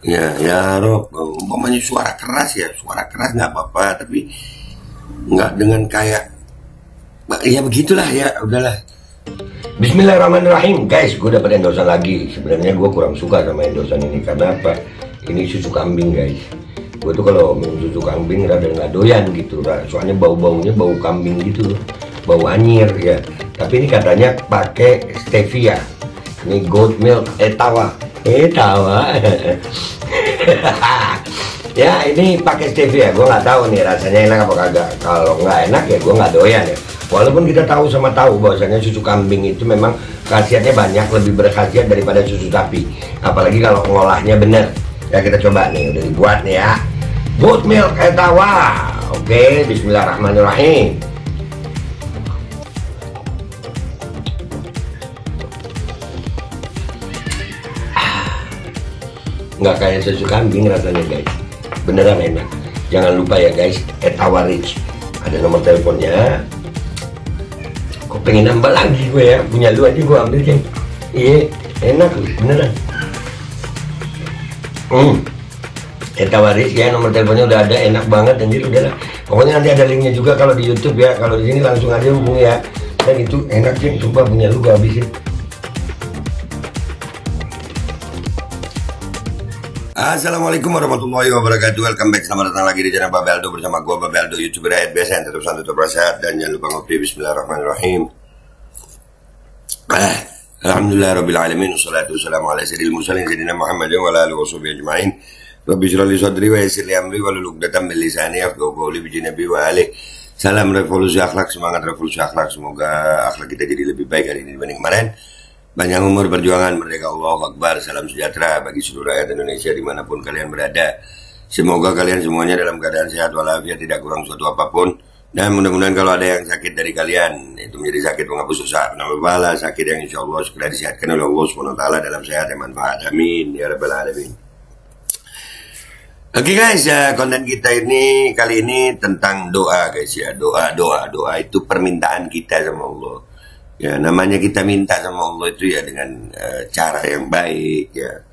Ya Rob, umpamanya suara keras ya, suara keras nggak apa-apa, tapi nggak dengan kayak, ya begitulah ya, udahlah. Bismillahirrahmanirrahim, guys, gue dapat endorsan lagi. Sebenarnya gue kurang suka sama endorsan ini karena apa? Ini susu kambing, guys. Gue tuh kalau minum susu kambing rada nggak doyan gitu, soalnya bau-baunya bau kambing gitu, bau anyir ya. Tapi ini katanya pakai stevia. Ini goat milk etawa. Ya ini pakai stevia, gue nggak tahu nih rasanya enak apa kagak. Kalau nggak enak ya gue nggak doyan ya. Walaupun kita tahu sama tahu bahwasanya susu kambing itu memang khasiatnya banyak, lebih berkhasiat daripada susu sapi. Apalagi kalau ngolahnya bener. Ya kita coba nih, udah dibuat nih ya. Goat milk etawa. Oke, bismillahirrahmanirrahim. Nggak kayak susu kambing rasanya, guys. Beneran enak. Jangan lupa ya guys, Etawa Rich. Ada nomor teleponnya. Kok pengen nambah lagi gue ya, punya lu aja gue ambil, Ceng. Iya, enak beneran. Etawa Rich ya, nomor teleponnya udah ada, enak banget anjir, udahlah. Pokoknya nanti ada linknya juga kalau di YouTube ya. Kalau di sini langsung aja hubungi ya. Dan itu enak, Ceng. Coba punya lu gue habisin. Assalamualaikum warahmatullahi wabarakatuh. Welcome back, selamat datang lagi di channel Babeldo bersama gua Babeldo, YouTuber head biasa yang tetap santai, tetap sehat, dan jangan lupa ngopi. Bismillahirrahmanirrahim. Alhamdulillah rabbil alamin, wassalatu wassalamu ala sayyidil mursalin sayyidina Muhammadin wa ala alihi washabihi ajmain. Rabbi shrah li sadri wa yassir li amri wahlul 'uqdatam min lisani yafqahu qawli bi nabi wa alihi. Salam revolusi akhlak, semangat revolusi akhlak. Semoga akhlak kita jadi lebih baik hari ini dibanding kemarin. Panjang umur, perjuangan, merdeka, Allahu Akbar. Salam sejahtera bagi seluruh rakyat Indonesia dimanapun kalian berada. Semoga kalian semuanya dalam keadaan sehat walafiat, tidak kurang suatu apapun. Dan mudah-mudahan kalau ada yang sakit dari kalian, itu menjadi sakit menghapus dosa, penambah pahala, sakit yang insya Allah segera disehatkan oleh Allah SWT dalam sehat yang manfaat. Amin ya rabbal alamin. Oke guys, konten kita ini kali ini tentang doa guys ya. Doa itu permintaan kita sama Allah. Ya, namanya kita minta sama Allah itu ya dengan cara yang baik ya.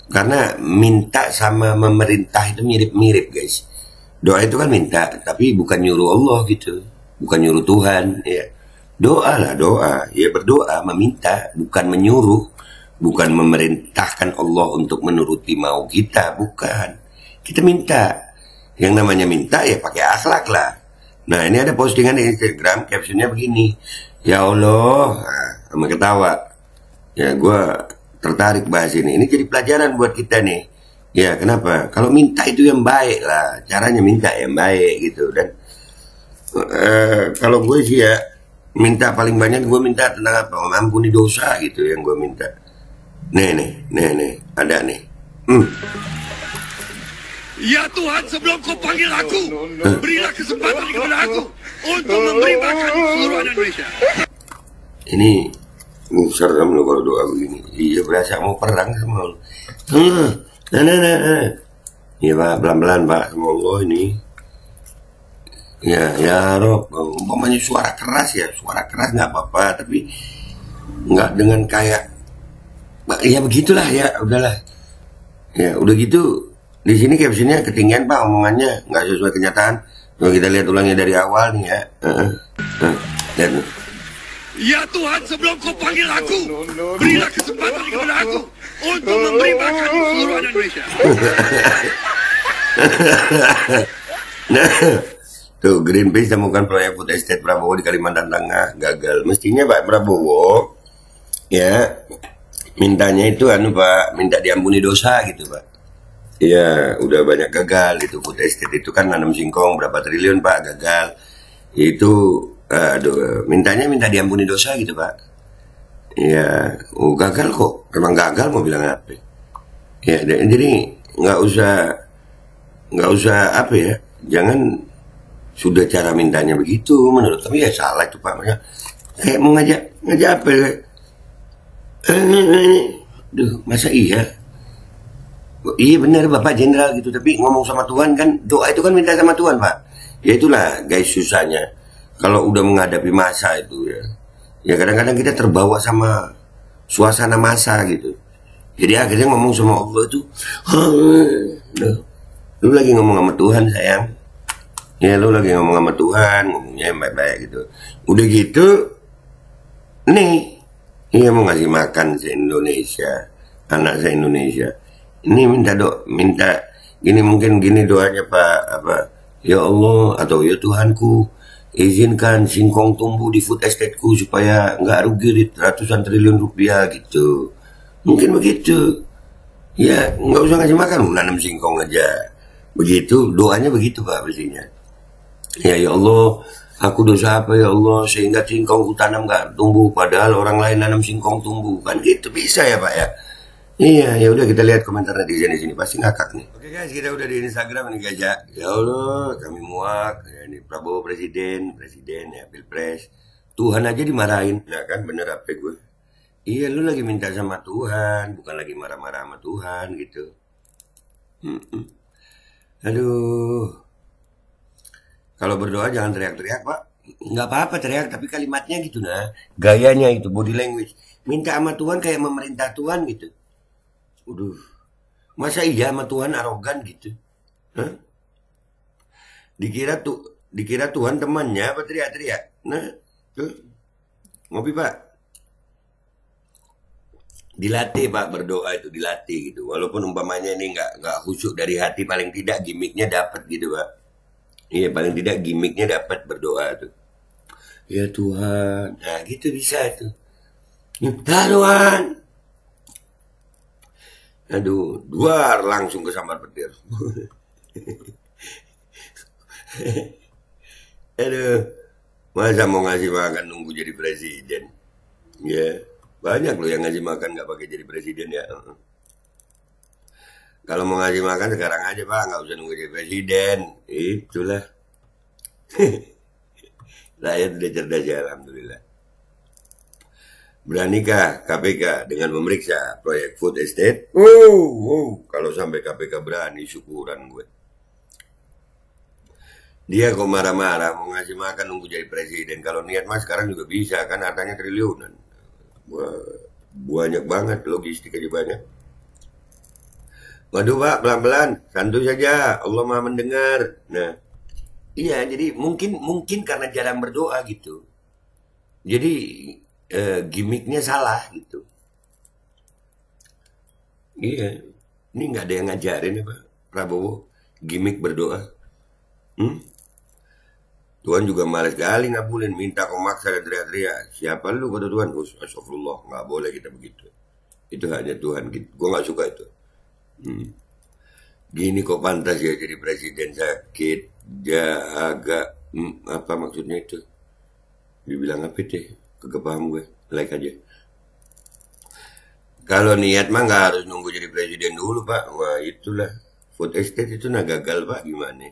Karena minta sama memerintah itu mirip-mirip guys. Doa itu kan minta, tapi bukan nyuruh Allah gitu. Bukan nyuruh Tuhan ya. Doa lah doa. Ya berdoa, meminta, bukan menyuruh. Bukan memerintahkan Allah untuk menuruti mau kita, bukan. Kita minta. Yang namanya minta ya pakai akhlak lah. Nah ini ada postingan di Instagram, captionnya begini. Ya Allah, sama ketawa. Ya gue tertarik bahas ini. Ini jadi pelajaran buat kita nih. Ya kenapa? Kalau minta itu yang baik lah. Caranya minta yang baik gitu. Dan kalau gue sih ya minta paling banyak gue minta tentang apa? Ampuni dosa gitu yang gue minta. Nih, ada nih. Ya Tuhan, sebelum kau panggil aku, berilah kesempatan kepada aku untuk memberi makan seluruh Indonesia. Ini serem loh kalau doa begini. Iya berasa mau perang sama Allah. Iya Pak, pelan-pelan Pak, sama Allah ini. Ya Rob, umpamanya suara keras ya, suara keras nggak apa-apa, tapi nggak dengan kayak, ya begitulah ya, udahlah. Ya udah gitu. Di sini captionnya ketinggian Pak, omongannya nggak sesuai kenyataan. Coba kita lihat ulangnya dari awal nih ya. Lihat. Ya Tuhan, sebelum kau panggil aku, berilah kesempatan kepada aku untuk memberi makan seluruh Indonesia. Nah, tuh Greenpeace temukan proyek food estate Prabowo di Kalimantan Tengah gagal. Mestinya Pak Prabowo ya mintanya itu Pak, minta diampuni dosa gitu Pak. Ya udah banyak gagal itu food estate itu kan nanam singkong berapa triliun Pak gagal. Itu mintanya minta diampuni dosa gitu Pak. Ya gagal kok, emang gagal mau bilang apa? Ya jadi nggak usah apa ya, jangan sudah cara mintanya begitu menurut kami ya salah itu Pak. Kayak mau ngajak apa ya? Duh masa iya? Iya benar Bapak Jenderal gitu, tapi ngomong sama Tuhan kan, doa itu kan minta sama Tuhan Pak. Ya itulah guys susahnya kalau udah menghadapi masa itu ya. Ya kadang-kadang kita terbawa sama suasana masa gitu. Jadi akhirnya ngomong sama Allah tuh, lu lagi ngomong sama Tuhan sayang. Ya lu lagi ngomong sama Tuhan, ngomongnya yang baik-baik gitu. Udah gitu, nih, iya mau ngasih makan se-Indonesia, anak se-Indonesia. Ini minta gini, mungkin gini doanya Pak, apa? Ya Allah atau ya Tuhanku, izinkan singkong tumbuh di food estateku supaya nggak rugi ratusan triliun rupiah gitu. Mungkin begitu. Ya nggak usah ngasih makan, nanam singkong aja. Begitu doanya begitu Pak pastinya. Ya Allah, aku dosa apa ya Allah sehingga singkongku tanam nggak tumbuh padahal orang lain nanam singkong tumbuh, kan gitu bisa ya Pak ya. Iya, ya udah kita lihat komentar netizen di sini pasti ngakak nih. Oke guys, kita udah di Instagram nih guys ya. Ya Allah, kami muak. Ya, ini Prabowo presiden ya pilpres. Tuhan aja dimarahin, ya kan bener apa gue? Iya, lu lagi minta sama Tuhan, bukan lagi marah-marah sama Tuhan gitu. Aduh, kalau berdoa jangan teriak-teriak Pak. Nggak apa-apa teriak, tapi kalimatnya gitu nah. Gayanya itu, body language. Minta sama Tuhan kayak memerintah Tuhan gitu. Waduh, masa iya sama Tuhan arogan gitu? Hah? Dikira Tuhan temannya apa teriak-teriak? Nah, tuh. Ngopi Pak. Dilatih Pak berdoa itu dilatih gitu. Walaupun umpamanya ini nggak khusyuk dari hati, paling tidak gimmicknya dapat gitu Pak. Iya paling tidak gimmicknya dapat berdoa tuh. Ya Tuhan, nah gitu bisa tuh. Ya Tuhan. Aduh, duar langsung ke sambar petir. Aduh, masa mau ngasih makan nunggu jadi presiden? Ya, banyak loh yang ngasih makan nggak pakai jadi presiden ya. Kalau mau ngasih makan sekarang aja Pak, nggak usah nunggu jadi presiden. Itulah. Rakyat udah cerdas ya, alhamdulillah. Beranikah KPK dengan memeriksa proyek food estate? Kalau sampai KPK berani, syukuran gue. Dia kok marah-marah mau ngasih makan nunggu jadi presiden. Kalau niat mas sekarang juga bisa, kan hartanya triliunan. Wah, banyak banget, logistik aja banyak. Waduh Pak, pelan-pelan, santuy saja, Allah Maha mendengar. Nah, iya, jadi mungkin karena jarang berdoa gitu. Jadi gimmicknya salah gitu. Iya, ini nggak ada yang ngajarin ya Pak Prabowo gimmick berdoa. Tuhan juga males kali ngabulin, minta kau maksa dan teriak-teriak. Siapa lu kata Tuhan? Astagfirullah, nggak boleh kita begitu. Itu hanya Tuhan gitu. Gue nggak suka itu. Gini kok pantas ya jadi presiden, sakit, agak apa maksudnya itu? Dibilang apa deh? Kagak paham gue, like aja. Kalau niat mah nggak harus nunggu jadi presiden dulu Pak. Wah itulah, food estate itu gagal Pak, gimana?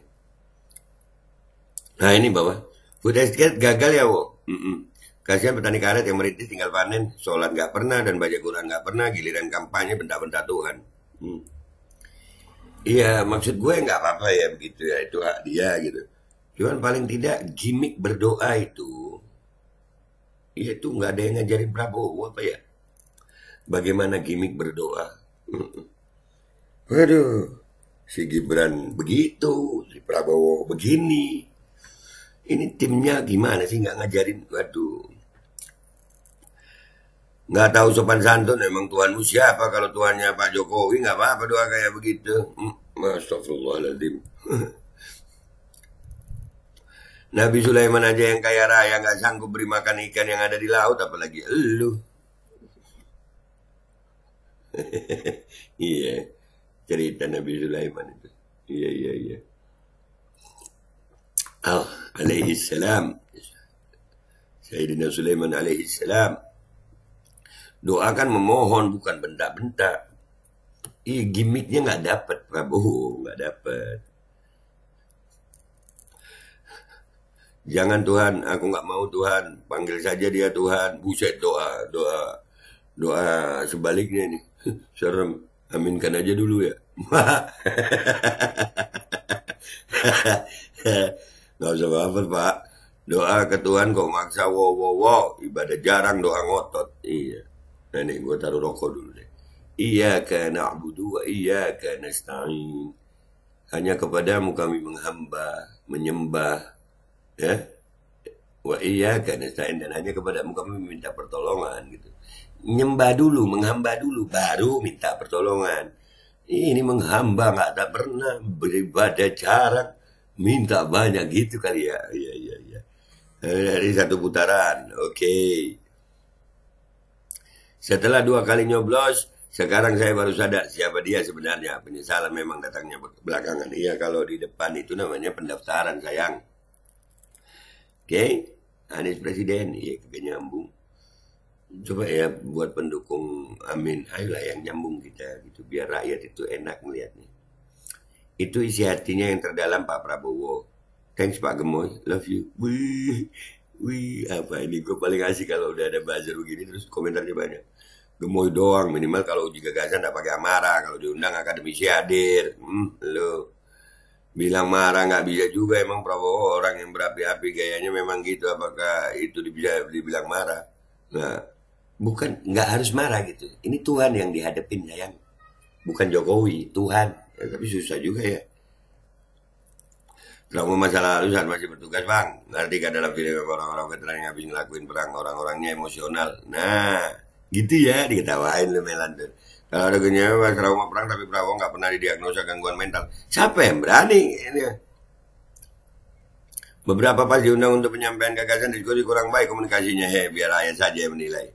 Nah ini bawah, food estate gagal ya wo. Kasihan petani karet yang merintis tinggal panen, sholat nggak pernah dan baca Quran nggak pernah, giliran kampanye bentak-bentak Tuhan. Iya maksud gue nggak apa-apa ya begitu ya, itu hak dia gitu. Cuman paling tidak gimmick berdoa itu, iya itu nggak ada yang ngajarin Prabowo apa ya? Bagaimana gimmick berdoa? Waduh, si Gibran begitu, si Prabowo begini. Ini timnya gimana sih nggak ngajarin? Waduh, nggak tahu sopan santun. Emang Tuhanmu siapa? Kalau Tuhannya Pak Jokowi nggak apa-apa doa kayak begitu. Astagfirullahaladzim. Nabi Sulaiman aja yang kaya raya nggak sanggup beri makan ikan yang ada di laut, apalagi elu. Iya, cerita Nabi Sulaiman itu. Iya. Alaihi salam. Sayyidina Sulaiman alaihi salam. Doakan memohon bukan bentak-bentak. Gimmicknya nggak dapat Prabowo, nggak dapat. Jangan Tuhan, aku nggak mau Tuhan, panggil saja dia Tuhan. Buset doa sebaliknya nih. Serem, aminkan aja dulu ya. Nggak usah apa Pak. Doa ke Tuhan kok maksa wow. Ibadah jarang doa ngotot. Iya. Nah nih gue taruh rokok dulu deh. Iyyaka na'budu wa iyyaka nasta'in. Hanya kepadamu kami menyembah, ya. Wa iyyaka nasta'in, dan hanya kepadamu kami meminta pertolongan gitu. Nyembah dulu, menghamba dulu, baru minta pertolongan. Ini menghamba nggak tak pernah, beribadah jarang, minta banyak gitu kali ya. Iya. Dari satu putaran, oke. Setelah 2 kali nyoblos, sekarang saya baru sadar siapa dia sebenarnya. Penyesalan memang datangnya belakangan. Iya, kalau di depan itu namanya pendaftaran, sayang. Oke, Anies Presiden, iya kagak nyambung. Coba ya buat pendukung Amin, ayolah yang nyambung kita gitu, biar rakyat itu enak melihatnya. Itu isi hatinya yang terdalam Pak Prabowo. Thanks Pak Gemoy, love you. Wih, apa ini, gue paling asik kalau udah ada buzzer begini terus komentarnya banyak. Gemoy doang, minimal kalau uji gagasan gak pakai amarah, kalau diundang akademisi hadir. Lo bilang marah nggak bisa juga, emang Prabowo orang yang berapi-api gayanya memang gitu, apakah itu bisa dibilang marah? Nah, bukan, nggak harus marah gitu. Ini Tuhan yang dihadapin, sayang. Bukan Jokowi, Tuhan. Ya, tapi susah juga ya. Trauma masa lalu saat masih bertugas, Bang. Ngerti kan dalam video orang-orang veteran yang habis ngelakuin perang, orang-orangnya emosional. Nah, gitu ya, diketawain lu Melan tuh. Kalau ada genyawa trauma perang tapi Prabowo nggak pernah didiagnosa gangguan mental. Siapa yang berani? Ini. Beberapa pas diundang untuk penyampaian gagasan diskusi kurang baik komunikasinya, biar rakyat saja yang menilai.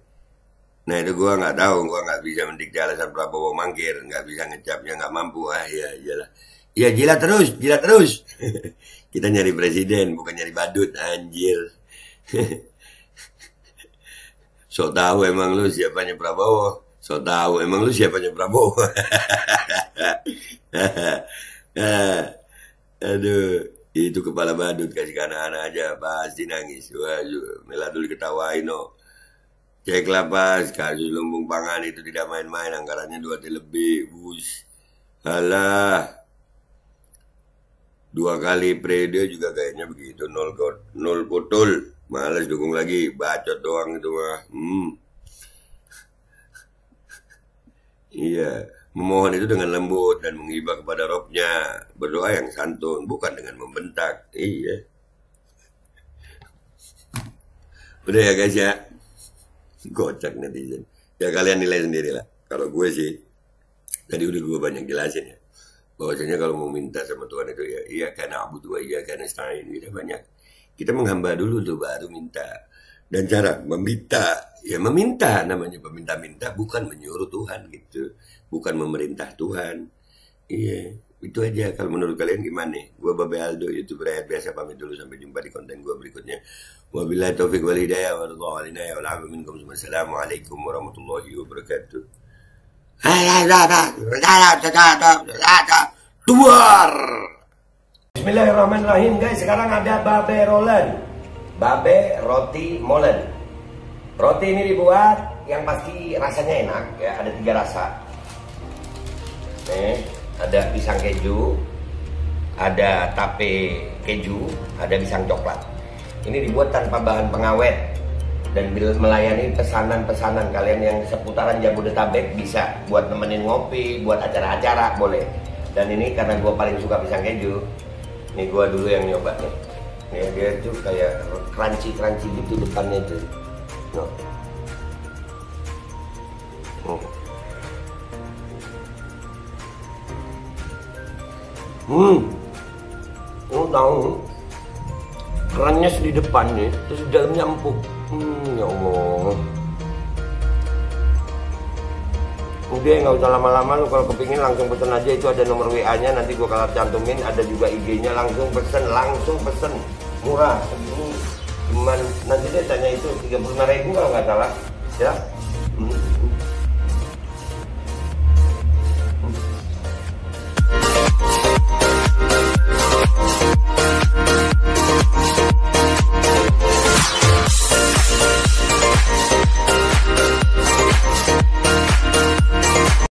Nah itu gua nggak tahu, gua nggak bisa mendikte alasan Prabowo mangkir, nggak bisa ngecapnya, nggak mampu. Ya iyalah. Ya jilat terus. Kita nyari presiden, bukan nyari badut, anjir. Sok tahu emang lu siapanya Prabowo. Sok tahu emang lu siapanya Prabowo. Aduh, itu kepala badut kasih ke anak-anak aja pasti nangis. Wah, Meladul ketawain no. Ceklah pas kasus lumbung pangan itu tidak main-main, anggarannya 2 T lebih. Wush. Alah. 2 kali periode juga kayaknya begitu, nol betul. Males dukung lagi, bacot doang itu mah. Iya, memohon itu dengan lembut dan menghibah kepada Robnya. Berdoa yang santun, bukan dengan membentak. Iya. Udah ya guys ya. Kocak netizen. Ya kalian nilai sendiri lah. Kalau gue sih, tadi udah gue banyak jelasin ya. Bahwasanya kalau mau minta sama Tuhan itu ya, iya karena abudu wa iya karena nasta'in, gitu banyak. Kita menghamba dulu tuh baru minta. Dan cara meminta, ya meminta namanya peminta-minta, bukan menyuruh Tuhan gitu. Bukan memerintah Tuhan. Iya, itu aja. Kalau menurut kalian gimana? Gue Babe Aldo, YouTuber rakyat biasa, pamit dulu. Sampai jumpa di konten gue berikutnya. Wabillahi taufiq wal hidayah wa walinaya wal afu minkum. Assalamualaikum warahmatullahi wabarakatuh. Duar. Bismillahirrahmanirrahim guys. Sekarang ada Babe Roland, Babe roti molen. Roti ini dibuat yang pasti rasanya enak ya. Ada 3 rasa. Nih, ada pisang keju, ada tape keju, ada pisang coklat. Ini dibuat tanpa bahan pengawet dan melayani pesanan-pesanan kalian yang seputaran Jabodetabek, bisa buat nemenin ngopi, buat acara-acara boleh. Dan ini karena gue paling suka pisang keju, ini gue dulu yang nyoba nih. Nih dia tuh kayak crunchy gitu depannya itu. No. Lu tahu kerannya di depannya, terus di dalamnya empuk. Ya Allah. Udah nggak usah lama-lama, lu kalau kepingin langsung pesen aja, itu ada nomor WA-nya, nanti gua kalau cantumin, ada juga IG-nya, langsung pesen, murah. Segini cuman nanti dia tanya itu 35.000 kalau nggak salah ya.